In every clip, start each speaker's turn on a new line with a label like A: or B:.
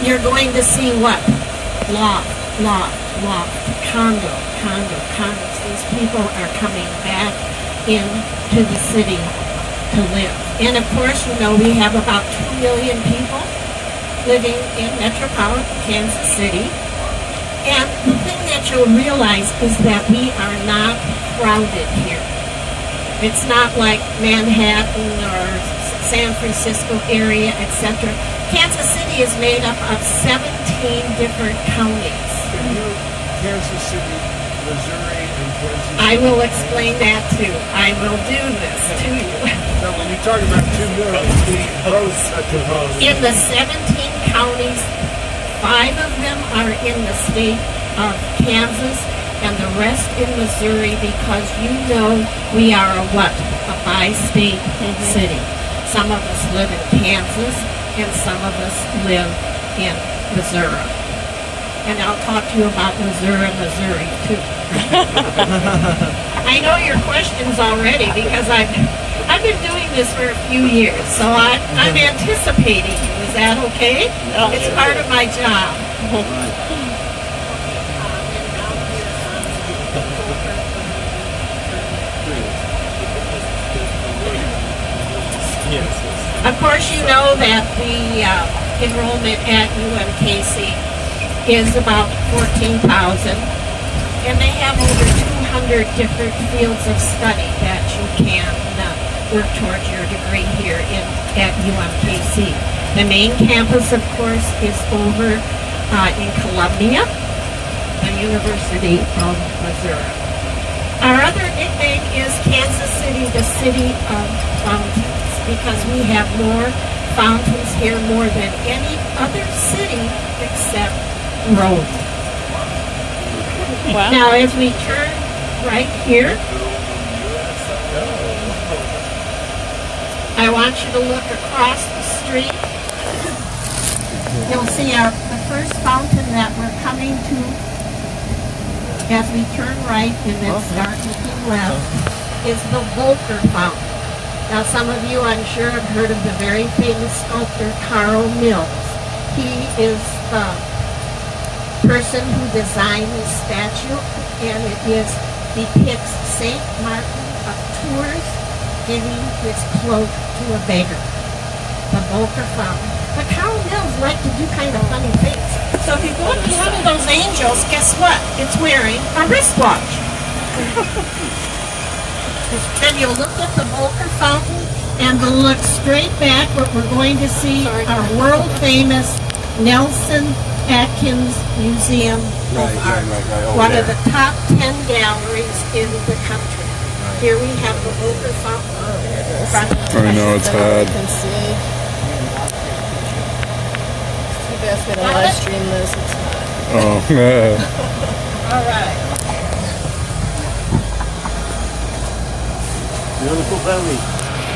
A: you're going to see what? Loft, condos. These people are coming back into the city to live. And of course, you know, we have about 2 million people living in metropolitan Kansas City. And the thing that you'll realize is that we are not crowded here. It's not like Manhattan or San Francisco area, etc. Kansas City is made up of 17 different counties.
B: Kansas City, Missouri, and Kansas City.
A: I will explain that too. I will do this to you.
B: Now, when you talk about 2 million,
A: in the 17 counties, 5 of them are in the state of Kansas, and the rest in Missouri, because you know we are a what? A bi-state city. Some of us live in Kansas, and some of us live in Missouri. And I'll talk to you about Missouri too. I know your questions already because I've been doing this for a few years, so I'm anticipating you. Is that okay?
C: No.
A: It's part of my job. Of course, you know that the enrollment at UMKC is about 14,000, and they have over 200 different fields of study that you can work towards your degree here at UMKC. The main campus, of course, is over in Columbia, the University of Missouri. Our other nickname is Kansas City, the city of fountains, because we have more fountains here more than any other city except Rome.
C: Wow.
A: Now, as we turn right here, I want you to look across the street. You'll see the first fountain that we're coming to as we turn right and then start looking left is the Volcker Fountain. Now, some of you, I'm sure, have heard of the very famous sculptor Carl Mills. He is the person who designed this statue, and it depicts Saint Martin of Tours giving his cloak to a beggar. The Volcker Fountain. But Carl Mills liked to do kind of funny things. So if you go up to one of those angels, guess what? It's wearing a wristwatch. Then you'll look at the Volcker Fountain, and we'll look straight back. What we're going to see our world-famous Nelson Atkins Museum of Art, one of the top 10 galleries in the country. Here we have the Volcker Fountain.
D: I know it's hard.
C: You can see. If you ask me to live stream this, it's not.
D: Oh,
A: All right.
B: Beautiful belly.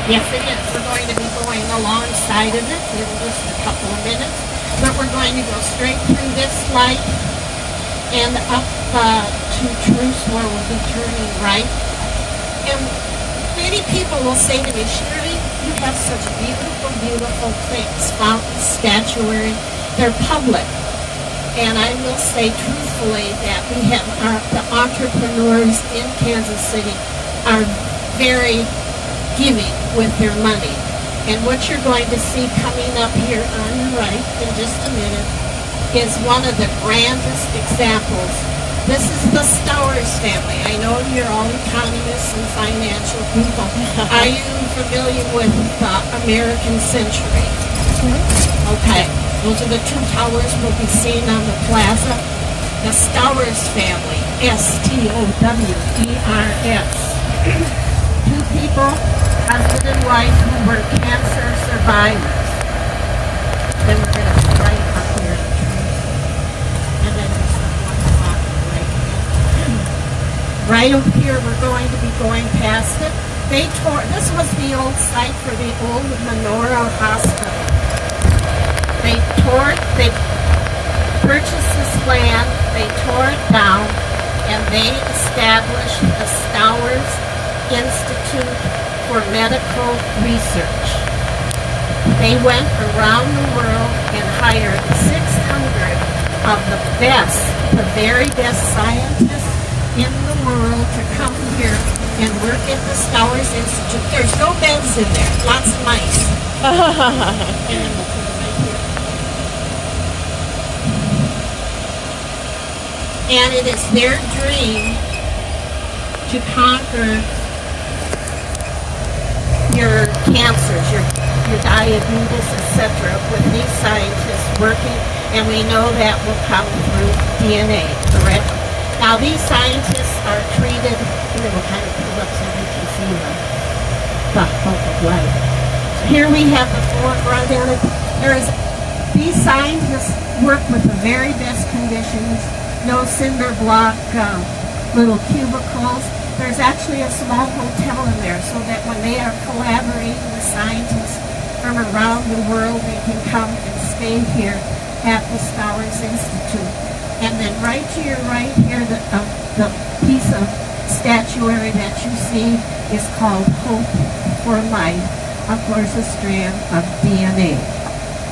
A: Yes, it is. We're going to be going alongside of it in just a couple of minutes. But we're going to go straight through this light and up to Truce, where we'll be turning right. And many people will say to me, Sherry, you have such beautiful, beautiful things, fountains, statuary. They're public. And I will say truthfully that we have the entrepreneurs in Kansas City are very giving with their money. And what you're going to see coming up here on your right in just a minute is one of the grandest examples. This is the Stowers family. I know you're all economists and financial people. Are you familiar with the American Century? Okay. Those are the 2 towers we'll be seeing on the plaza. The Stowers family, S-T-O-W-E-R-S. 2 people, husband and wife, who were cancer survivors. Then we're going to strike up here. And then there's one block right here. Right up here, we're going to be going past it. This was the old site for the old Menorah Hospital. They purchased this land, they tore it down, and they established the Stowers Institute for Medical Research. They went around the world and hired 600 of the very best scientists in the world to come here and work at the Stowers Institute. There's no beds in there, lots of mice. And then we'll put it right here. And it is their dream to conquer your cancers, your diabetes, etc., with these scientists working, and we know that will come through DNA, correct? Now these scientists are treated, here we'll kind of pull up so you can see the hope of life. Here we have the foreground, and these scientists work with the very best conditions, no cinder block little cubicles. There's actually a small hotel in there so that when they are collaborating with scientists from around the world, they can come and stay here at the Stowers Institute. And then right to your right here, the piece of statuary that you see is called Hope for Life, of course a strand of DNA.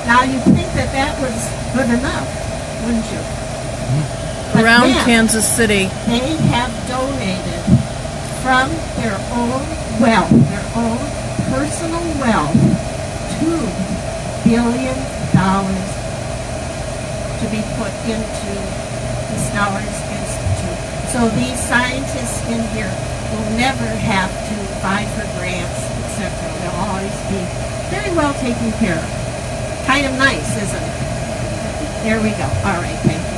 A: Now you'd think that that was good enough, wouldn't you? But
C: Around
A: then,
C: Kansas City.
A: they have donated from their own wealth, their own personal wealth, $2 billion to be put into the Stowers Institute. So these scientists in here will never have to apply for grants, etc. They'll always be very well taken care of. Kind of nice, isn't it? There we go. All right, thank you.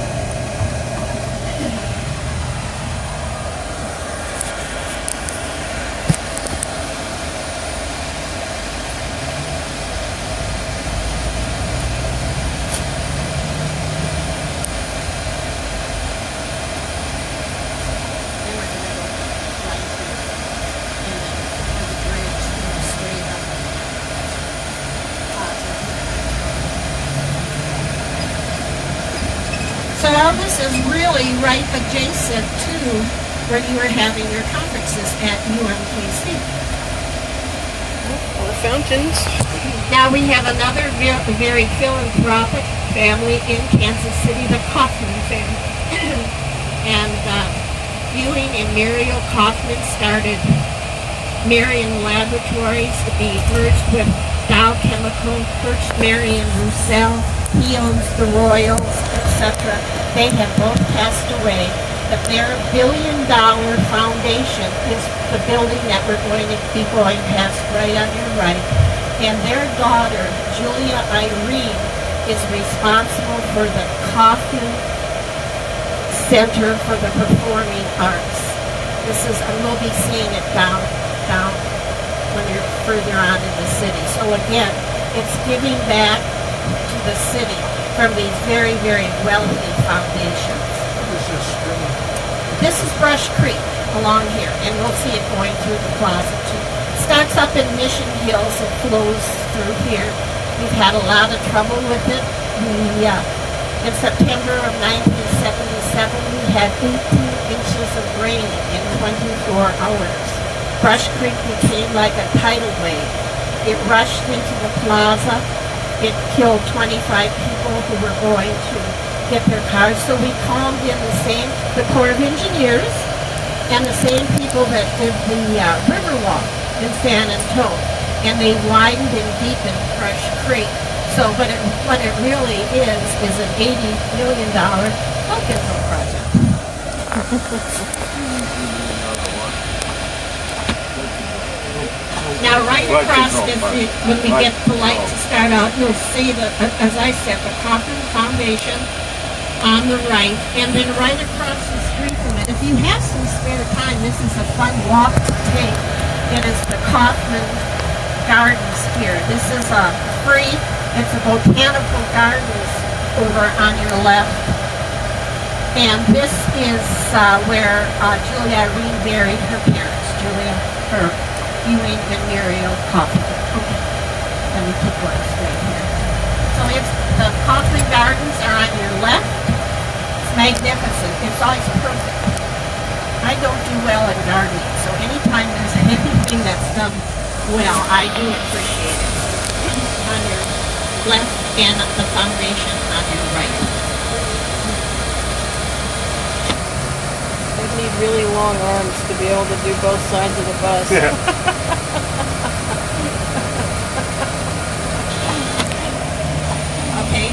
A: So all this is really right adjacent to where you were having your conferences at UMKC.
C: Or fountains.
A: Now we have another very philanthropic family in Kansas City, the Kaufman family. And Ewing and Muriel Kaufman started Marion Laboratories to be merged with Dow Chemical, purchased Marion Roussel. He owns the Royals, etc. They have both passed away, but their $1 billion foundation is the building that we're going to be going past right on your right. And their daughter, Julia Irene, is responsible for the Kaufman Center for the Performing Arts. This is, and we'll be seeing it down when you're further on in the city. So again, it's giving back to the city from these very, very wealthy foundations. This is Brush Creek along here, and we'll see it going through the plaza too. It starts up in Mission Hills and flows through here. We've had a lot of trouble with it. In September of 1977, we had 18 inches of rain in 24 hours. Brush Creek became like a tidal wave. It rushed into the plaza. It killed 25 people who were going to get their cars. So we called in the Corps of Engineers and the same people that did the Riverwalk in San Antonio. And they widened and deepened Brush Creek. So what it really is an $80 million Duncanville project. Now, right across, when we get the light to start out, you'll see as I said, the Kaufman Foundation on the right, and then right across the street from it. If you have some spare time, this is a fun walk to take. It is the Kaufman Gardens here. This is free. It's a botanical gardens over on your left. And this is where Julia Irene buried her parents, Ewing and Muriel Kaufman. Okay, let me keep going straight here. So it's the Kaufman Gardens are on your left. It's magnificent. It's always perfect. I don't do well in gardening, so anytime there's anything that's done well, I do appreciate it. On your left and the foundation on your right.
C: They need really long arms to be able to do both sides of the bus.
B: Yeah.
A: Okay,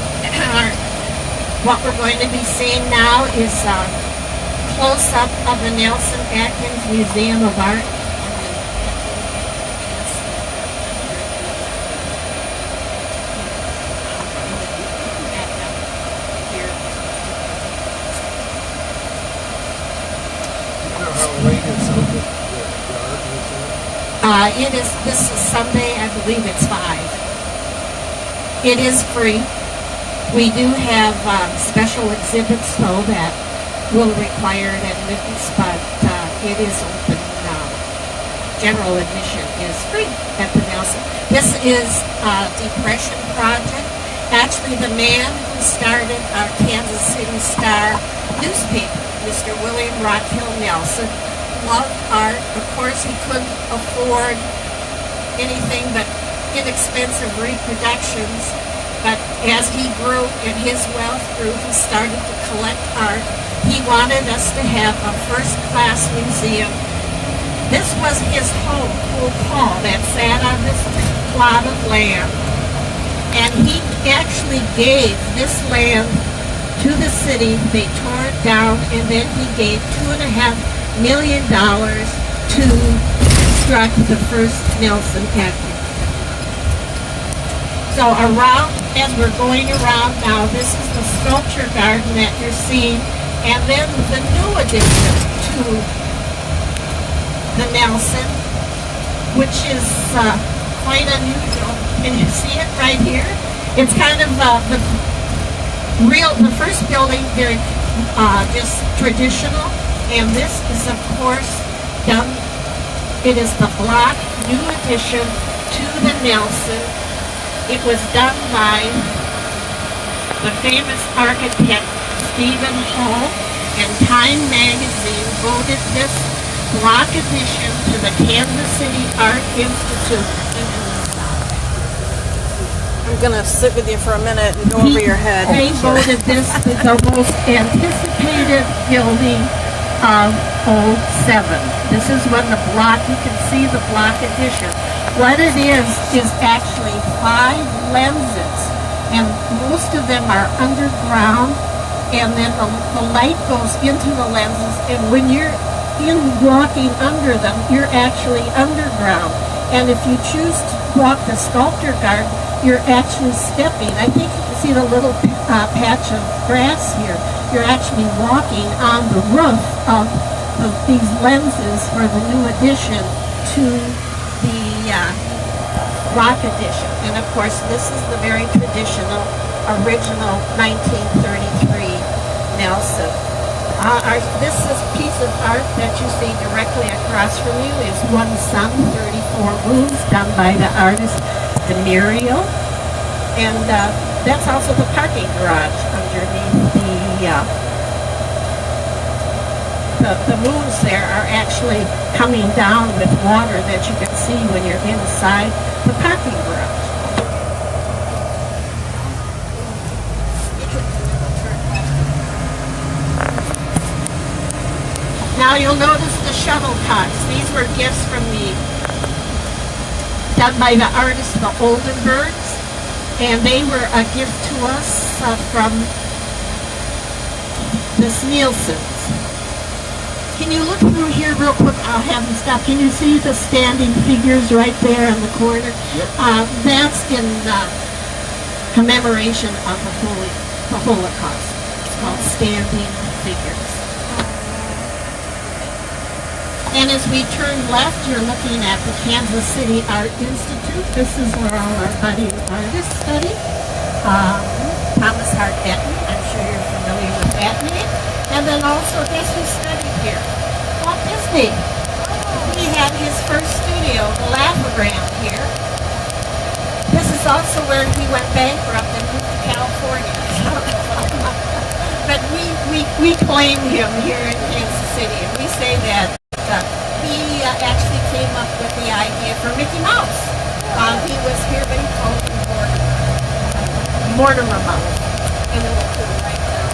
A: what we're going to be seeing now is a close-up of the Nelson Atkins Museum of Art.
B: You know how late it's open? The art museum?
A: This is Sunday, I believe it's 5. It is free. We do have special exhibits though that will require an admittance, but it is open now. General admission is free at the Nelson. This is a Depression project. Actually, the man who started our Kansas City Star newspaper, Mr. William Rockhill Nelson, loved art. Of course, he couldn't afford anything but inexpensive reproductions, but as he grew and his wealth grew, he started to collect art. He wanted us to have a first-class museum. This was his home, Pool Hall, that sat on this plot of land, and he actually gave this land to the city. They tore it down, and then he gave $2.5 million to construct the first Nelson Atkins. So around, as we're going around now, this is the sculpture garden that you're seeing, and then the new addition to the Nelson, which is quite unusual. Can you see it right here? It's kind of the first building, very just traditional, and this is of course done. It is the block new addition to the Nelson. It was done by the famous architect Stephen Hall, and Time magazine voted this block addition to the Kansas City Art Institute.
C: I'm gonna sit with you for a minute and go over your head.
A: They voted this the most anticipated building of '07. This is when the block, you can see the block addition. What it is actually 5 lenses, and most of them are underground, and then the light goes into the lenses, and when you're walking under them, you're actually underground. And if you choose to walk the sculpture garden, you're actually stepping. I think you can see the little patch of grass here. You're actually walking on the roof of these lenses for the new addition to the rock addition. And of course, this is the very traditional, original 1933 Nelson. This piece of art that you see directly across from you is One Sun, 34 Rooms, done by the artist Demuriel. And that's also the parking garage underneath the moons there are actually coming down with water that you can see when you're inside the parking garage. Now you'll notice the shuttlecocks. These were gifts from done by the artist, the Oldenburgs, and they were a gift to us from the Nielsen's. Can you look through here real quick? I'll have them stop. Can you see the standing figures right there in the corner?
B: Yep.
A: That's in commemoration of the Holocaust. It's called standing figures. And as we turn left, you're looking at the Kansas City Art Institute. This is where all our budding artists study. Thomas Hart Benton, I'm sure you're familiar with that name. And then also, guess who studied here? Walt Disney. He had his first studio, the Laugh-O-Gram, here. This is also where he went bankrupt and moved to California. But we claim him here in Kansas City, and we say that he actually came up with the idea for Mickey Mouse. He was here, but he called him Border. Mortimer Mound. And then we'll put it right down.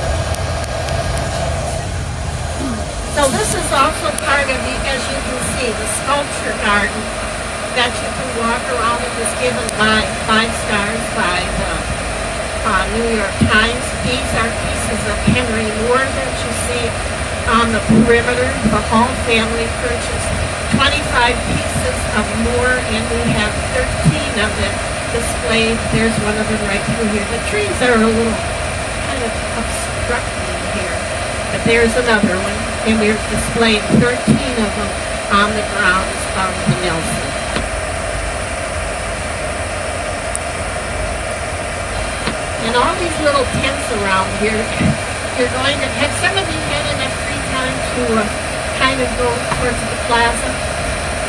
A: So this is also part of the, as you can see, the sculpture garden that you can walk around. It was given by 5 stars by the New York Times. These are pieces of Henry Moore that you see on the perimeter. The Hall family purchased 25 pieces of Moore, and we have 13 of them displayed. There's one of them right through here. The trees are a little kind of obstructing here, but there's another one, and we're displaying 13 of them on the grounds of the Nelson. And all these little tents around here, you're going to have, some of you had enough free time to kind of go towards the plaza?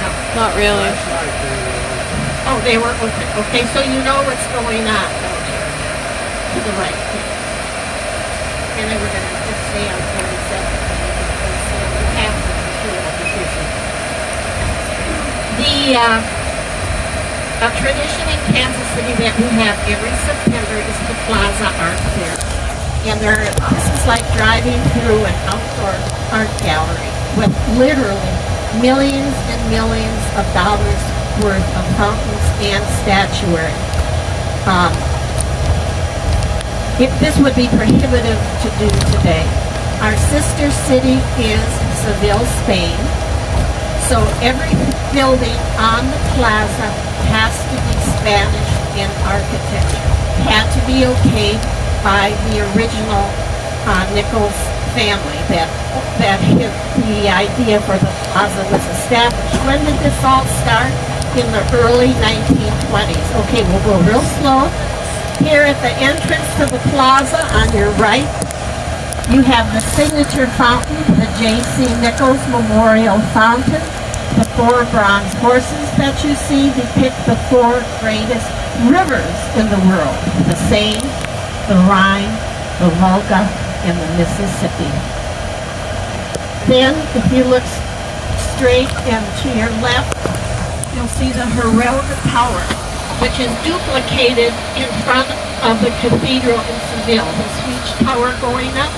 A: No.
C: Not really.
B: Last night they were
A: Oh, they were open. Okay, so you know what's going on, don't you? To the right. And then we're going to just stay on 47. A tradition in Kansas City that we have every September is the Plaza Art Fair. And this is like driving through an outdoor art gallery with literally millions and millions of dollars worth of fountains and statuary. This would be prohibitive to do today. Our sister city is Seville, Spain. So every building on the plaza has to be Spanish in architecture. Had to be okayed by the original Nichols family that the idea for the plaza was established. When did this all start? In the early 1920s. Okay, we'll go real slow. Here at the entrance to the plaza on your right, you have the signature fountain, the J.C. Nichols Memorial Fountain. The 4 bronze horses that you see depict the 4 greatest rivers in the world: the Seine, the Rhine, the Volga, and the Mississippi. Then, if you look straight and to your left, you'll see the Heraldic Tower, which is duplicated in front of the cathedral in Seville. This huge tower going up.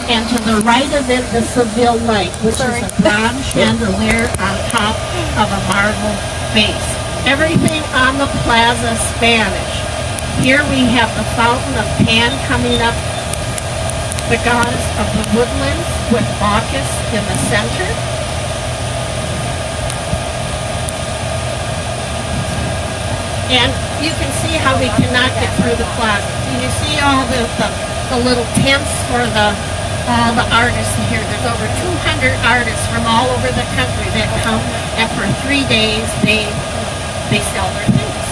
A: And to the right of it, the Seville light, which is a bronze chandelier on top of a marble base. Everything on the plaza Spanish. Here we have the Fountain of Pan coming up, the goddess of the woodlands with Bacchus in the center. And you can see how we cannot get through the plaza. You see all the little tents for all the artists here. There's over 200 artists from all over the country that come, and for 3 days they sell their things.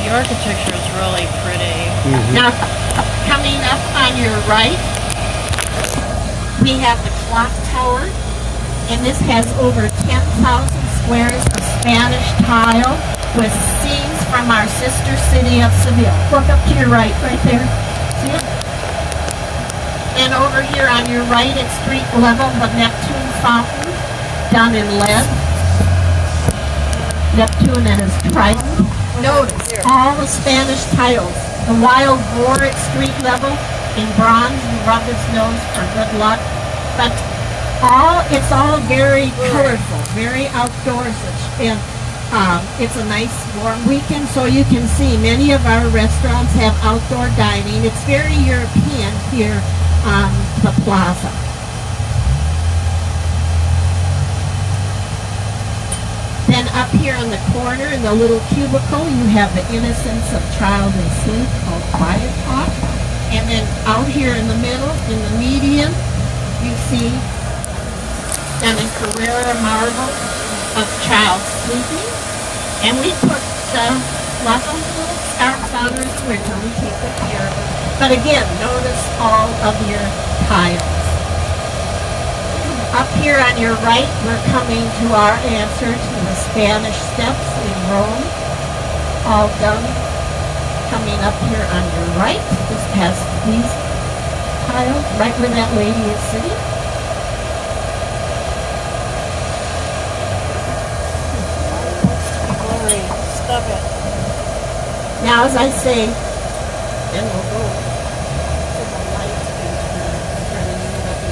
C: The architecture is really pretty.
A: Now, coming up on your right, we have the clock tower, and this has over 10,000 squares of Spanish tile with scenes from our sister city of Seville. Look up to your right there. See it? And over here on your right at street level, the Neptune fountain done in lead. Neptune and his trident. Notice all the Spanish tiles. The wild boar at street level in bronze and rub his nose for good luck. But it's all very colorful, very outdoors-ish. And it's a nice warm weekend, so you can see many of our restaurants have outdoor dining. It's very European here on the plaza. Then up here in the corner, in the little cubicle, you have the Innocence of Child and Sleep, called Quiet Talk. And then out here in the middle, in the median, you see an Carrera marble of child sleeping. And we put lots of little scarps on her winter. We take good care of her. But again, notice all of your tiles. Up here on your right, we're coming to our answer to the Spanish steps in Rome. All done. Coming up here on your right, just past these tiles, right where that lady is sitting.
C: Stop it.
A: Now, as I say, then we'll go to the light and turn left.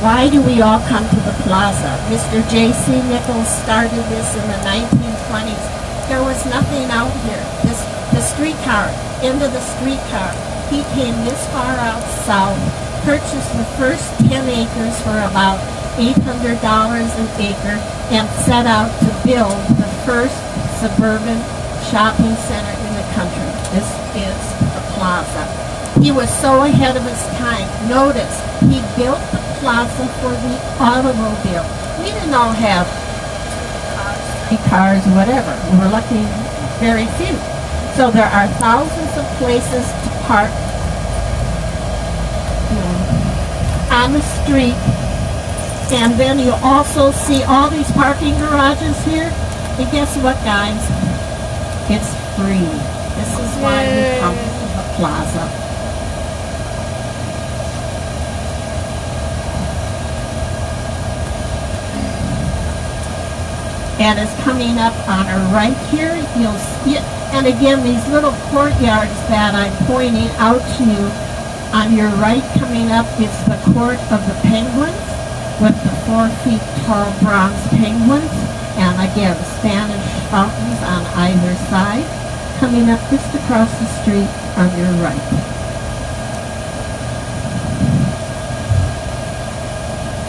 A: Why do we all come to the plaza? Mr. J.C. Nichols started this in the 1920s. There was nothing out here. The streetcar, into the streetcar. He came this far out south, purchased the first 10 acres for about $800 an acre, and set out to build the first suburban shopping center in the country. This is the plaza. He was so ahead of his time. Notice, he built the plaza for the automobile. We didn't all have cars, whatever. We were lucky, very few. So there are thousands of places to park on the street. And then you also see all these parking garages here. And guess what, guys? It's free. This is why we come to the plaza. And it's coming up on our right here. You'll see it. And again, these little courtyards that I'm pointing out to you on your right coming up is the court of the penguins with the 4 feet tall bronze penguins. And again, Spanish fountains on either side. Coming up just across the street on your right.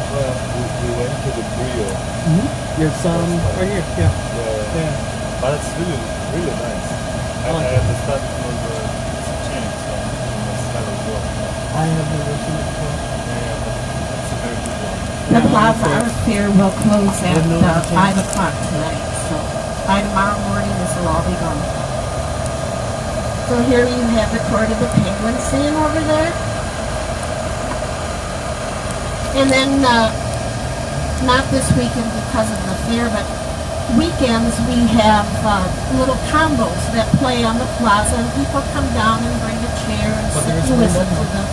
B: Well, we went to the Brio.
D: Yes, right here, yeah. Yeah.
E: But it's really, really nice. I
D: like
E: understand it was a change from the style as well.
D: I have never seen it before.
E: Yeah, but it's a very good one.
A: The Plaza Art Fair will close at
D: Didn't know it was
A: 5 o'clock tonight. So by tomorrow morning, this will all be gone. So here you have the court of the penguins sitting over there. And then, not this weekend because of the fair, but weekends we have little combos that play on the plaza, and people come down and bring a chair and sit and listen to them.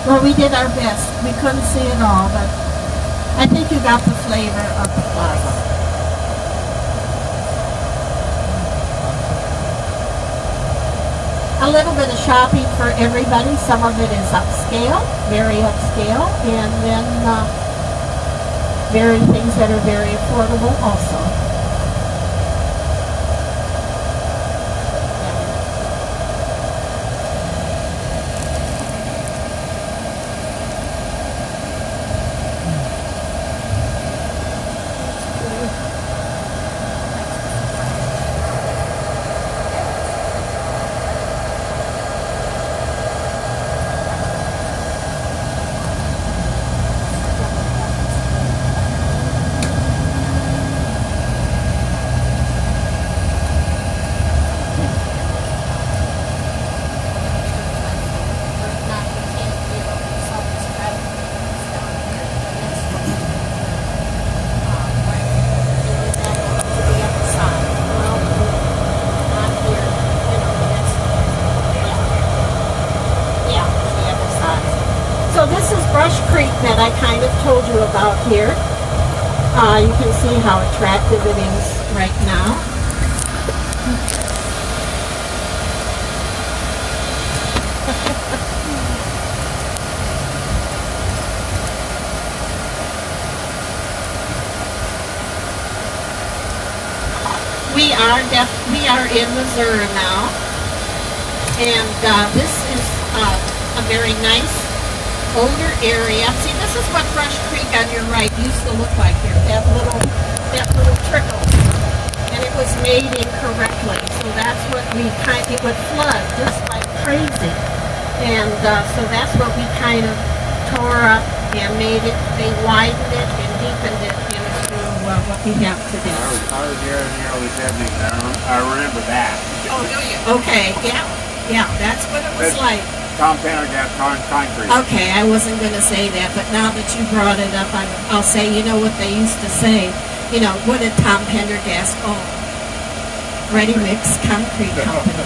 A: Well, we did our best. We couldn't see it all, but I think you got the flavor of the plaza. A little bit of shopping for everybody. Some of it is upscale, very upscale, and then things that are very affordable also. So this is Brush Creek that I kind of told you about here. You can see how attractive it is right now. We are in Missouri now, and this is a very nice older area. See, this is what Brush Creek on your right used to look like here. That little trickle, and it was made incorrectly. So that's what it would flood just like crazy, and so that's what we kind of tore up and made it. They widened it and deepened it into what we have today.
E: I was here in the early 70s. I remember that.
A: Oh, do you? Okay, yeah, that's what it was like.
E: Tom Tanner got concrete.
A: Okay, I wasn't going to say that, but now that you brought it up, I'll say, you know what they used to say? You know, what did Tom Pendergast own? Ready Mix Concrete Company.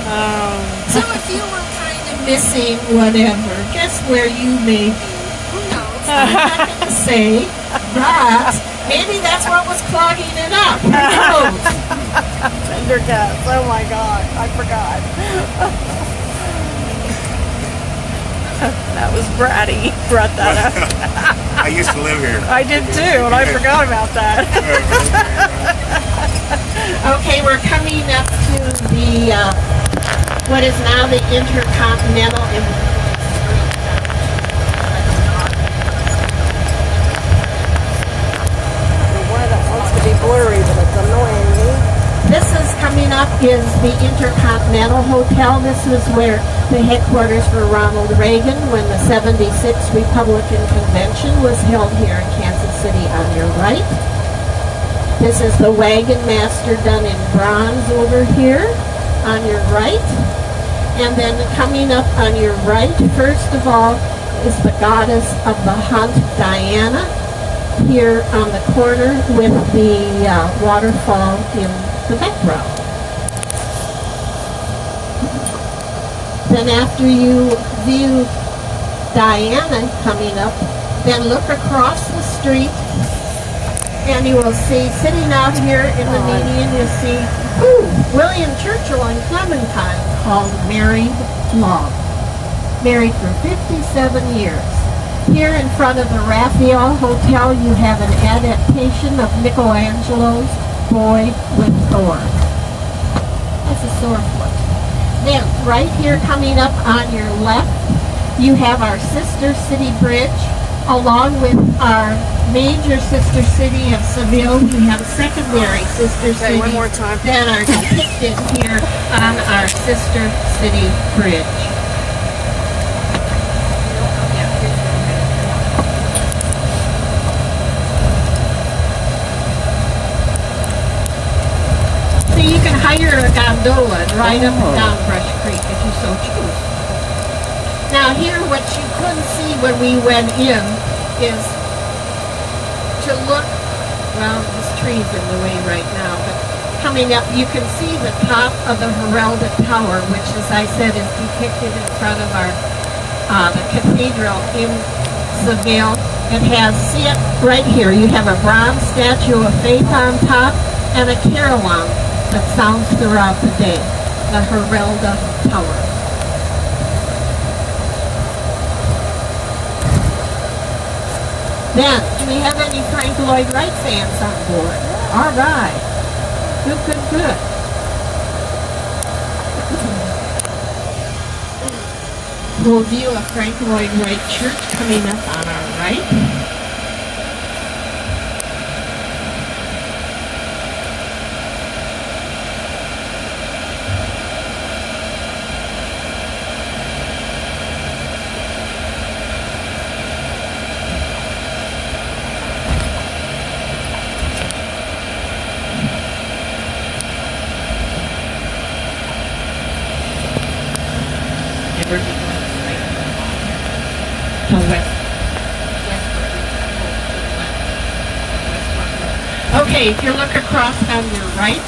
A: So if you were kind of missing whatever, guess where you may be? Who knows? I'm not going to say, but maybe that's what was clogging it up. Who knows?
C: Pendergast. Oh my god, I forgot. That was Bratty. Brought that up.
E: I used to live here.
C: I did too, and I forgot about that.
A: Okay, we're coming up to the, what is now the Intercontinental
C: Why that wants to be blurry, but it's annoying me.
A: This is coming up is the Intercontinental Hotel. This is where the headquarters for Ronald Reagan when the 76th Republican Convention was held here in Kansas City on your right. This is the Wagon Master done in bronze over here on your right. And then coming up on your right, first of all, is the goddess of the hunt, Diana, here on the corner with the waterfall in the background. Then after you view Diana coming up, then look across the street and you will see, sitting out here in the median, you'll see, William Churchill and Clementine, called Married Love. Married for 57 years. Here in front of the Raphael Hotel, you have an adaptation of Michelangelo's Boy with Thor. That's a sore foot. Then, right here coming up on your left, you have our sister city bridge, along with our major sister city of Seville. We have secondary sister
C: Okay,
A: cities
C: one more time.
A: that are depicted here on our sister city bridge. So you can hire a gondola and ride up and down Brush Creek if you so choose. Now here what you couldn't see when we went in is to look, well this tree's in the way right now, but coming up you can see the top of the Heraldic Tower, which as I said is depicted in front of our the cathedral in Seville. It has, see it right here, you have a bronze statue of Faith on top and a carillon that sounds throughout the day, the Heraldic Tower. Then, do we have any Frank Lloyd Wright fans on board? All right. Good, good, good. We'll view a Frank Lloyd Wright church coming up on our right. Okay, if you look across on your right,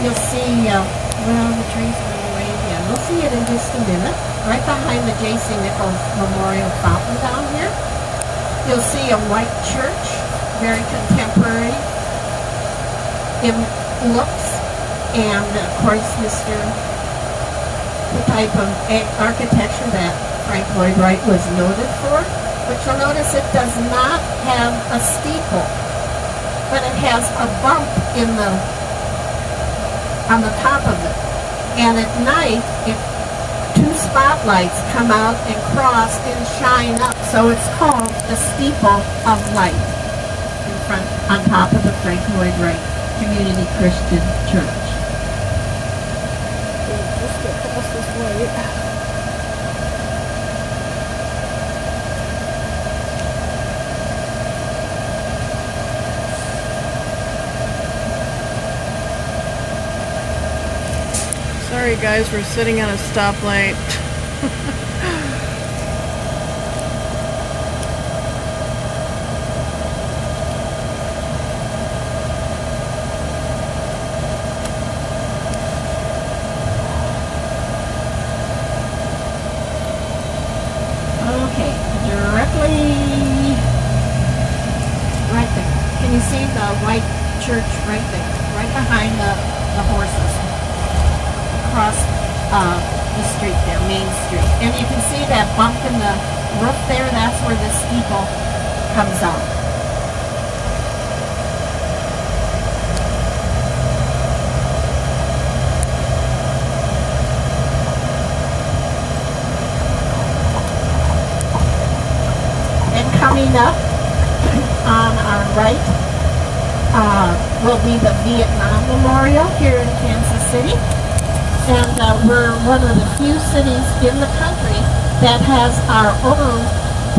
A: you'll see, well, the trees are in the way. Yeah, we'll see it in just a minute. Right behind the J.C. Nichols Memorial Fountain down here, you'll see a white church, very contemporary in looks, and of course, the type of architecture that Frank Lloyd Wright was noted for. But you'll notice it does not have a steeple, but it has a bump on the top of it. And at night, two spotlights come out and cross and shine up. So it's called the Steeple of Light in front, on top of the Frank Lloyd Wright Community Christian Church.
C: Just get past this light. Sorry guys, we're sitting at a stoplight.
A: see the white church right there, right behind the horses, across the street there, Main Street. And you can see that bump in the roof there, that's where the steeple comes out. And coming up on our right will be the Vietnam Memorial here in Kansas City. And we're one of the few cities in the country that has our own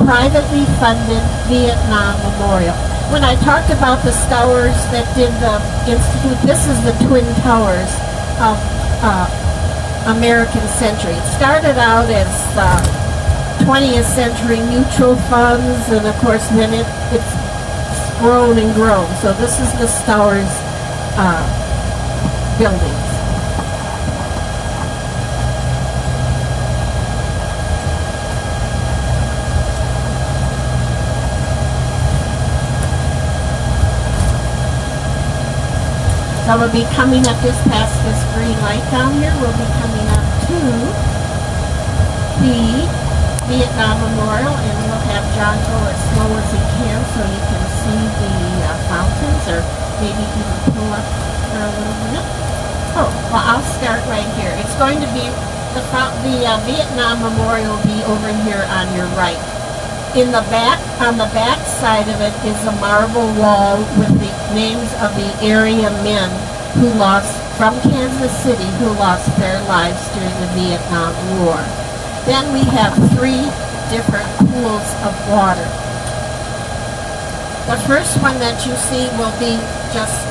A: privately funded Vietnam Memorial. When I talked about the Stowers that did the Institute, this is the Twin Towers of American Century. It started out as 20th century mutual funds, and of course then it's grown and grown. So this is the Stowers buildings. So we'll be coming up just past this green light down here. We'll be coming up to the Vietnam Memorial, and we'll have John go as slow as he can so you can see the fountains, or maybe even pull up for a little minute. Oh, well, I'll start right here. It's going to be the Vietnam Memorial will be over here on your right. In the back, on the back side of it is a marble wall with the names of the area men who lost, from Kansas City, who lost their lives during the Vietnam War. Then we have 3 different pools of water. The first one that you see will be just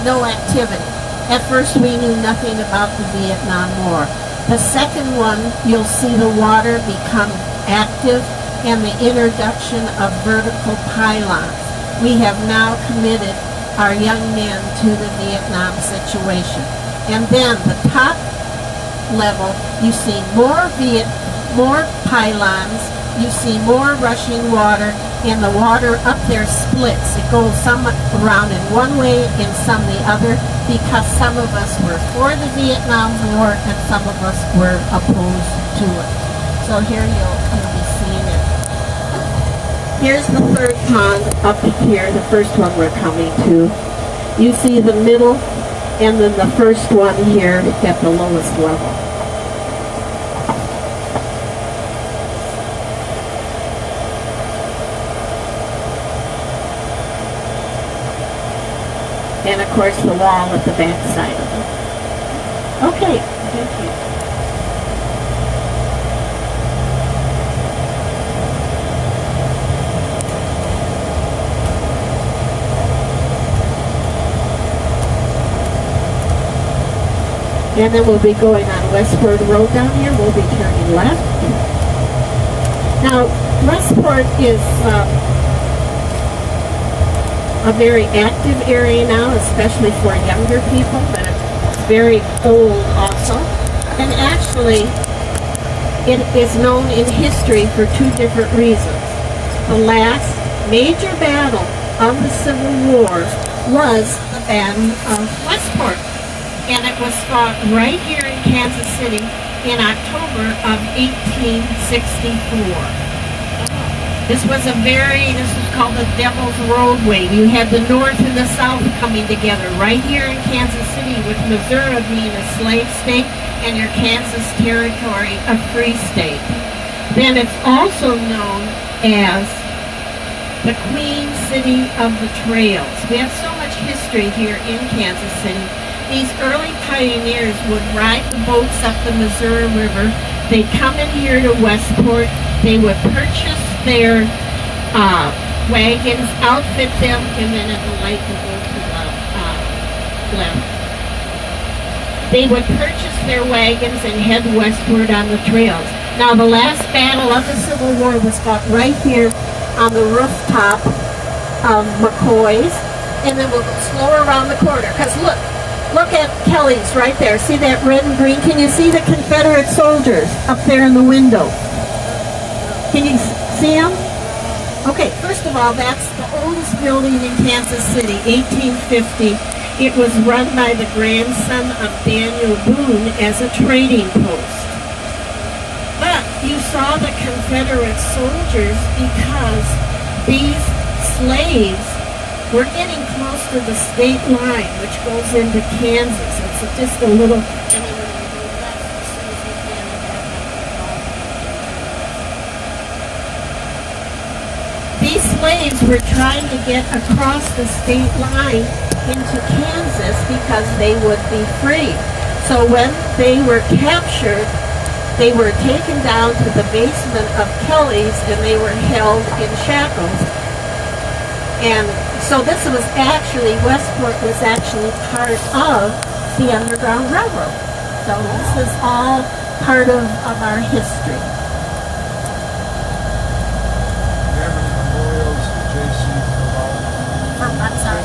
A: no activity. At first we knew nothing about the Vietnam War. The second one, you'll see the water become active and the introduction of vertical pylons. We have now committed our young men to the Vietnam situation. And then the top level, you see more pylons, you see more rushing water, and the water up there splits. It goes some around in one way and some the other, because some of us were for the Vietnam War and some of us were opposed to it. So here you'll be seeing it. Here's the third pond up here, the first one we're coming to. You see the middle and then the first one here at the lowest level. And of course the wall at the back side of it. Okay, thank you. And then we'll be going on Westport Road down here. We'll be turning left. Now, Westport is a very active area now, especially for younger people, but it's very old also. And actually, it is known in history for 2 different reasons. The last major battle of the Civil War was the Battle of Westport. And it was fought right here in Kansas City in October of 1864. This was called the Devil's Roadway. You had the North and the South coming together right here in Kansas City, with Missouri being a slave state and your Kansas Territory a free state. Then it's also known as the Queen City of the Trails. We have so much history here in Kansas City. These early pioneers would ride the boats up the Missouri River. They'd come in here to Westport. They would purchase their wagons, outfit them, and then at the light would go to the left. They would purchase their wagons and head westward on the trails. Now the last battle of the Civil War was fought right here on the rooftop of McCoy's. And then we'll go slower around the corner, because Look at Kelly's right there. See that red and green? Can you see the Confederate soldiers up there in the window? Can you see them? Okay, first of all, that's the oldest building in Kansas City, 1850. It was run by the grandson of Daniel Boone as a trading post. But you saw the Confederate soldiers because these slaves were getting close to the state line, which goes into Kansas. It's just a little... These slaves were trying to get across the state line into Kansas because they would be free. So when they were captured, they were taken down to the basement of Kelly's and they were held in shackles. And so this was actually, Westport was actually part of the Underground Railroad. So this is all part of our history. I'm sorry.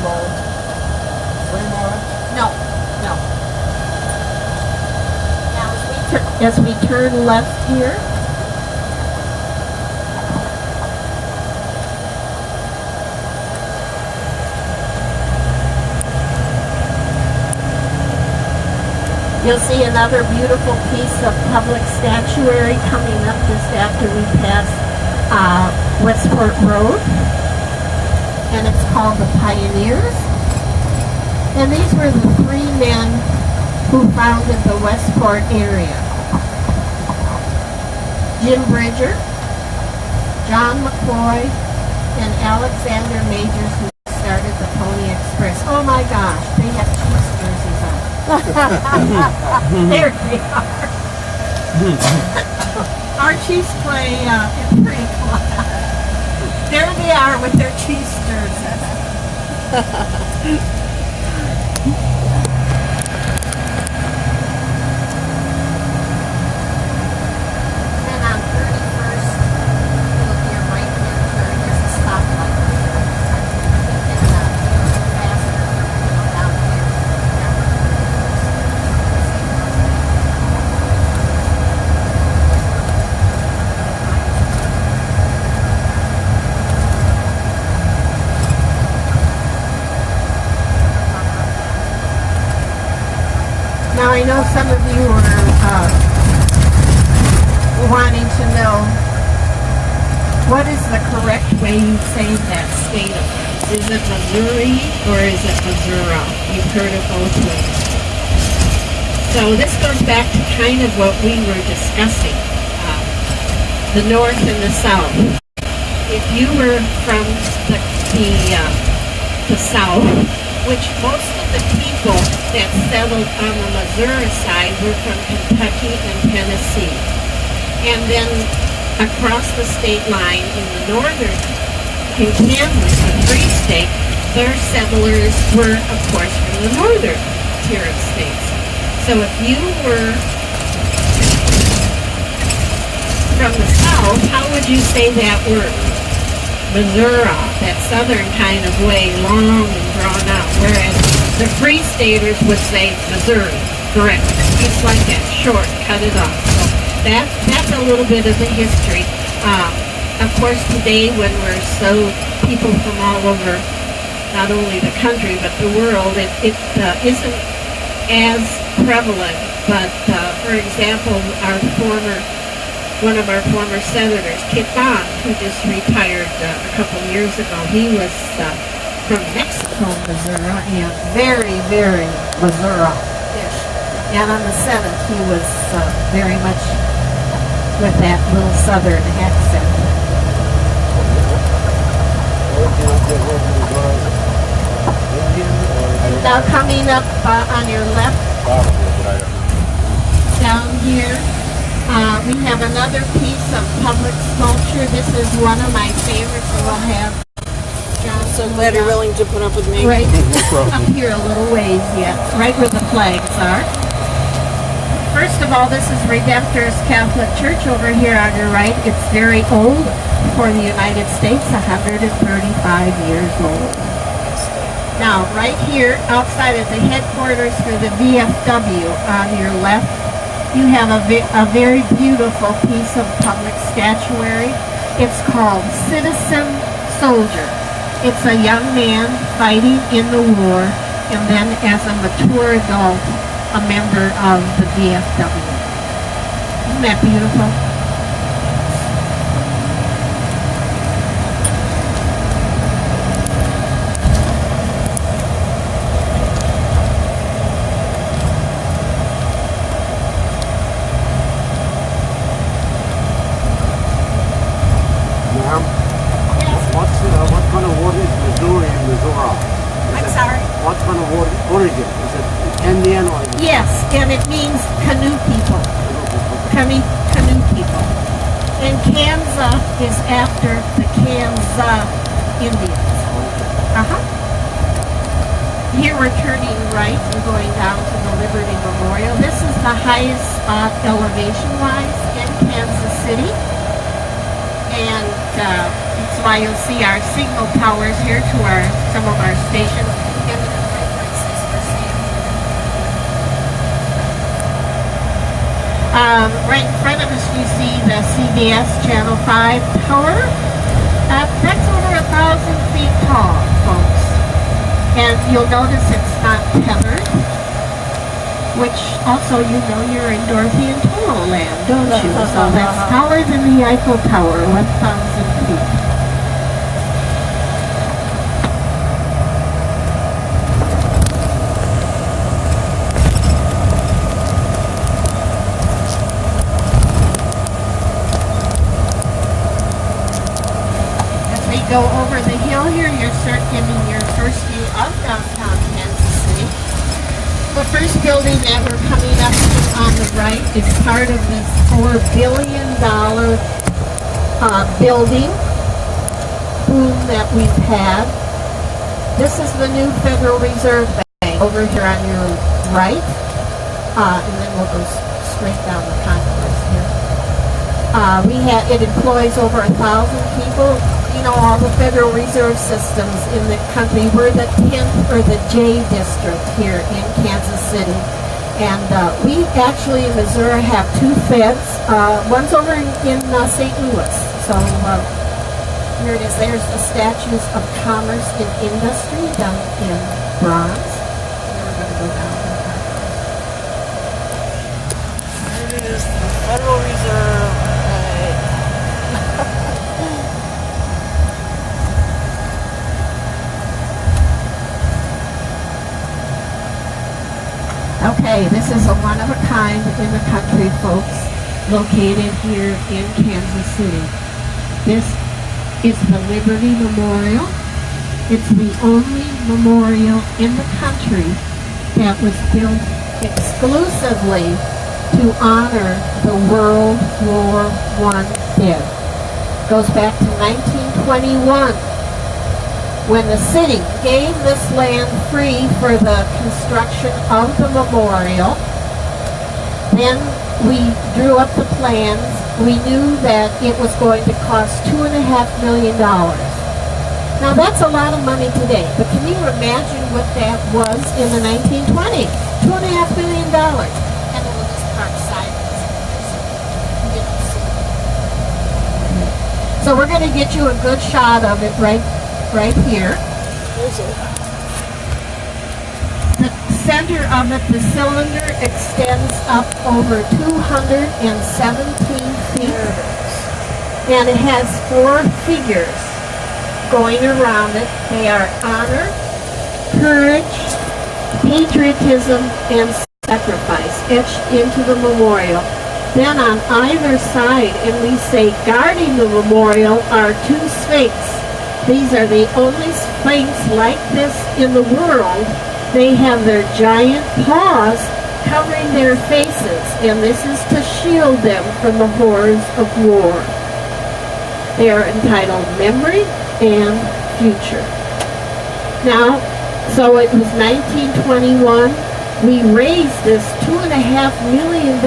B: Fremont.
A: No, no. Now, as we turn left here, you'll see another beautiful piece of public statuary coming up just after we pass Westport Road. And it's called the Pioneers. And these were the three men who founded the Westport area. Jim Bridger, John McCoy, and Alexander Majors, who started the Pony Express. Oh my gosh, they have Chiefs jerseys on. There they are. Our Chiefs play in pretty close. There they are with their Chiefs jerseys. And on 31st, it'll be a right-hand turn. There's a stoplight. And faster, down here. Now I know some of you are wanting to know what is the correct way you say that state of it. Is it Missouri or is it Missouri? You've heard of both ways. So this goes back to kind of what we were discussing, the North and the South. If you were from the South, which most of the people that settled on the Missouri side were from Kentucky and Tennessee. And then across the state line in the northern, in Kansas, the Free State, their settlers were, of course, from the northern tier of states. So if you were from the South, how would you say that word? Missouri, that southern kind of way, long and drawn out, whereas the Free Staters would say Missouri, correct, just like that, short, cut it off. So that's a little bit of the history. Of course, today when we're people from all over, not only the country, but the world, it isn't as prevalent, but for example, one of our former senators, Kit Bond, who just retired a couple years ago, he was from Mexico, Missouri, and very, very Missouri-ish. And on the Senate, he was very much with that little southern accent. Now coming up on your left, down here, we have another piece of public sculpture. This is one of my favorites, and we'll have John.
C: So glad you're willing to put up with me.
A: Right up here a little ways, yeah, right where the flags are. First of all, this is Redemptorist Catholic Church over here on your right. It's very old for the United States, 135 years old. Now, right here, outside of the headquarters for the VFW on your left, you have a very beautiful piece of public statuary. It's called Citizen Soldier. It's a young man fighting in the war, and then as a mature adult, a member of the VFW. Isn't that beautiful?
B: Ma'am, what kind of word is Missouri and Missouri?
A: I'm sorry?
B: What kind of word origin? Is it Indian or is it
A: Yes, and it means canoe people. Canoe people. And Kansa is after the Kansa Indians. Uh-huh. Here we're turning right and going down to the Liberty Memorial. This is the highest spot elevation-wise in Kansas City. And that's why you'll see our signal towers here to some of our stations. Right in front of us you see the CBS Channel 5 tower. That's over 1,000 feet tall, folks. And you'll notice it's not tethered, which also you're in Dorothy and Toro land, don't you? So that's taller than the Eiffel Tower, 1,000 feet. Go over the hill here, you start getting your first view of downtown Kansas City. The first building that we're coming up to on the right is part of this $4 billion building boom that we've had. This is the new Federal Reserve Bank over here on your right, and then we'll go straight down the concourse here. It employs over 1,000 people. You know, all the Federal Reserve systems in the country. We're the 10th or the J district here in Kansas City. And we actually in Missouri have two feds. One's over in St. Louis. So here it is. There's the statues of commerce and industry done in bronze. And we're going to go down.
C: There it is, the Federal Reserve.
A: Okay, this is a one-of-a-kind in the country, folks, located here in Kansas City. This is the Liberty Memorial. It's the only memorial in the country that was built exclusively to honor the World War I dead. Goes back to 1921. When the city gave this land free for the construction of the memorial, then we drew up the plans. We knew that it was going to cost $2.5 million. Now that's a lot of money today, but can you imagine what that was in the 1920s? $2.5 million. And then we'll just park sideways. So we're going to get you a good shot of it right here. The center of it, the cylinder extends up over 217 feet, and it has 4 figures going around it. They are honor, courage, patriotism, and sacrifice etched into the memorial. Then on either side, and we say guarding the memorial, are 2 sphinx. These are the only sphinx like this in the world. They have their giant paws covering their faces, and this is to shield them from the horrors of war. They are entitled Memory and Future. Now, so it was 1921. We raised this $2.5 million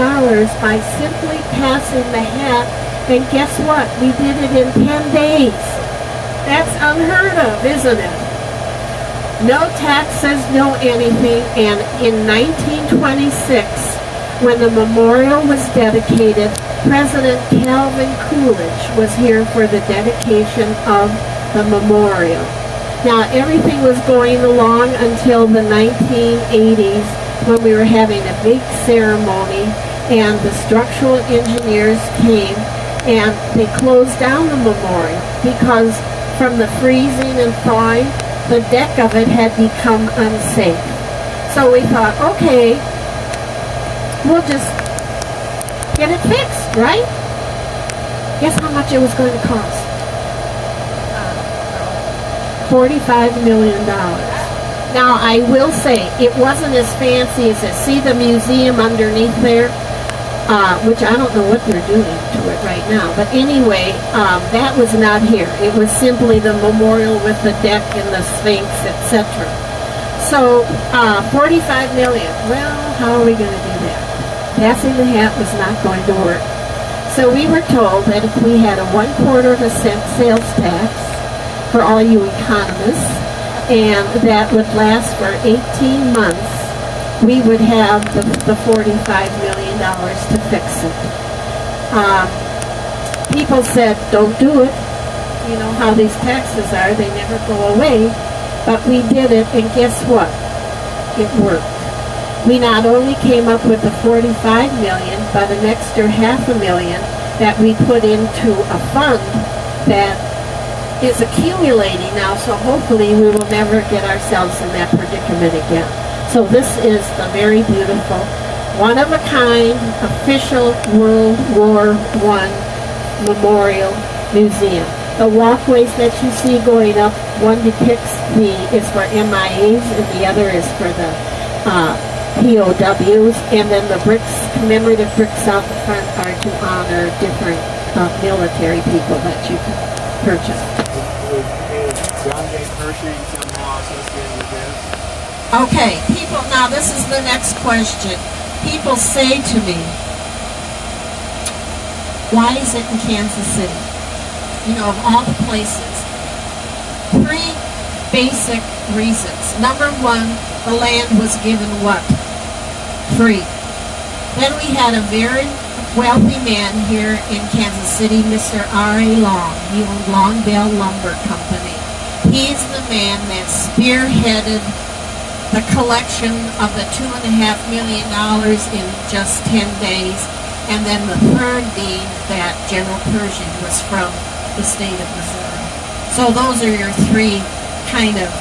A: by simply passing the hat, and guess what? We did it in 10 days. That's unheard of, isn't it? No taxes, no anything, and in 1926, when the memorial was dedicated, President Calvin Coolidge was here for the dedication of the memorial. Now, everything was going along until the 1980s when we were having a big ceremony and the structural engineers came and they closed down the memorial because from the freezing and thawing, the deck of it had become unsafe. So we thought, okay, we'll just get it fixed, right? Guess how much it was going to cost? $45 million. Now, I will say, it wasn't as fancy as it. See the museum underneath there? Which I don't know what they're doing to it right now. But anyway, that was not here. It was simply the memorial with the deck and the Sphinx, etc. So, $45 million. Well, how are we going to do that? Passing the hat was not going to work. So we were told that if we had a 1/4 cent sales tax for all you economists, and that would last for 18 months, we would have the $45 million to fix it. People said, don't do it. You know how these taxes are, they never go away. But we did it, and guess what? It worked. We not only came up with the $45 million, but an extra $500,000 that we put into a fund that is accumulating now, so hopefully we will never get ourselves in that predicament again. So this is the very beautiful, one-of-a-kind, official World War I Memorial Museum. The walkways that you see going up, one depicts is for MIAs and the other is for the POWs, and then the bricks, commemorative bricks out the front are to honor different military people that you can purchase.
B: Is John J. Pershing somehow associated with this?
A: Okay, people, now this is the next question. People say to me, why is it in Kansas City? You know, of all the places. 3 basic reasons. Number 1, the land was given what? Free. Then we had a very wealthy man here in Kansas City, Mr. R.A. Long. He owned Longdale Lumber Company. He's the man that spearheaded the collection of the $2.5 million in just 10 days. And then the third being that General Pershing was from the state of Missouri. So those are your 3 kind of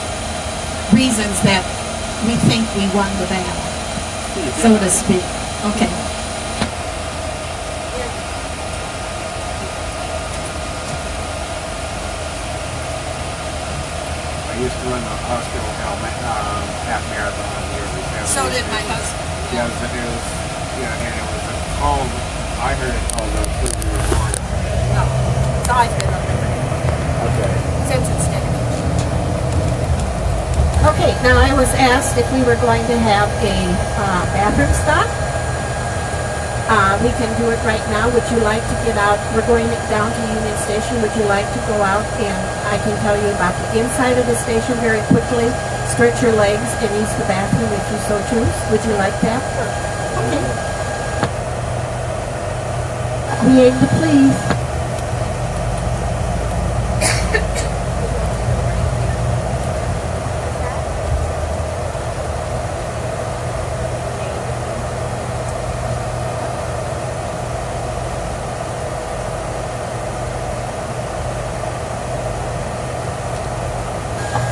A: reasons that we think we won the battle, so to speak. Okay.
B: I used to run the hospital half marathon in the early 70s.
A: So did my husband.
B: Yeah, and it was called, I heard it called the Food Memorial.
C: No. So I've been on there
B: Okay.
C: since it's dedicated.
A: Okay, now I was asked if we were going to have a bathroom stop. We can do it right now. Would you like to get out? We're going down to Union Station. Would you like to go out and I can tell you about the inside of the station very quickly, stretch your legs and use the bathroom if you so choose? Would you like that? Okay. We aim to please.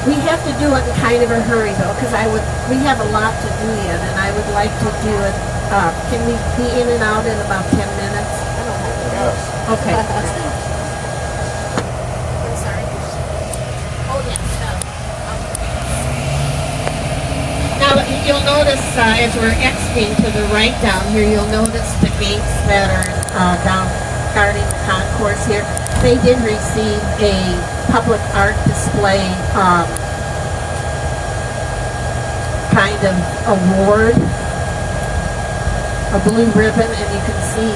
A: We have to do it in kind of a hurry though, because we have a lot to do yet, and I would like to do it. Can we be in and out in about 10 minutes?
B: Yes.
A: Okay.
C: I'm sorry. Oh, yes.
A: Now you'll notice as we're exiting to the right down here, you'll notice the gates that are down guarding the concourse here. They did receive a public art display kind of award, a blue ribbon, and you can see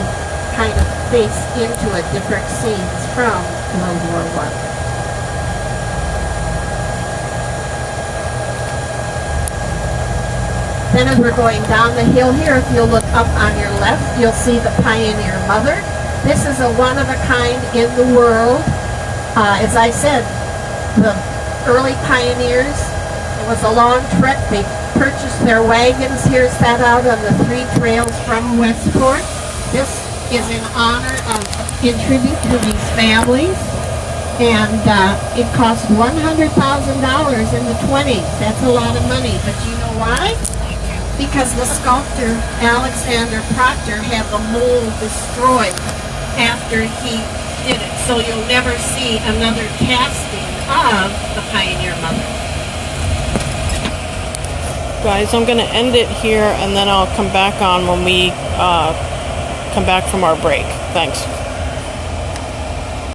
A: kind of face into it different scenes from World War I. Then as we're going down the hill here, if you'll look up on your left, you'll see the Pioneer Mother. This is a one-of-a-kind in the world. As I said, the early pioneers. It was a long trip. They purchased their wagons here, set out on the 3 trails from Westport. This is in honor of, in tribute to these families. And it cost $100,000 in the 20s. That's a lot of money. But you know why? Because the sculptor, Alexander Proctor, had the mold destroyed after he did it. So you'll never see another casting of the Pioneer Mother.
C: Guys, I'm going to end it here, and then I'll come back on when we come back from our break. Thanks.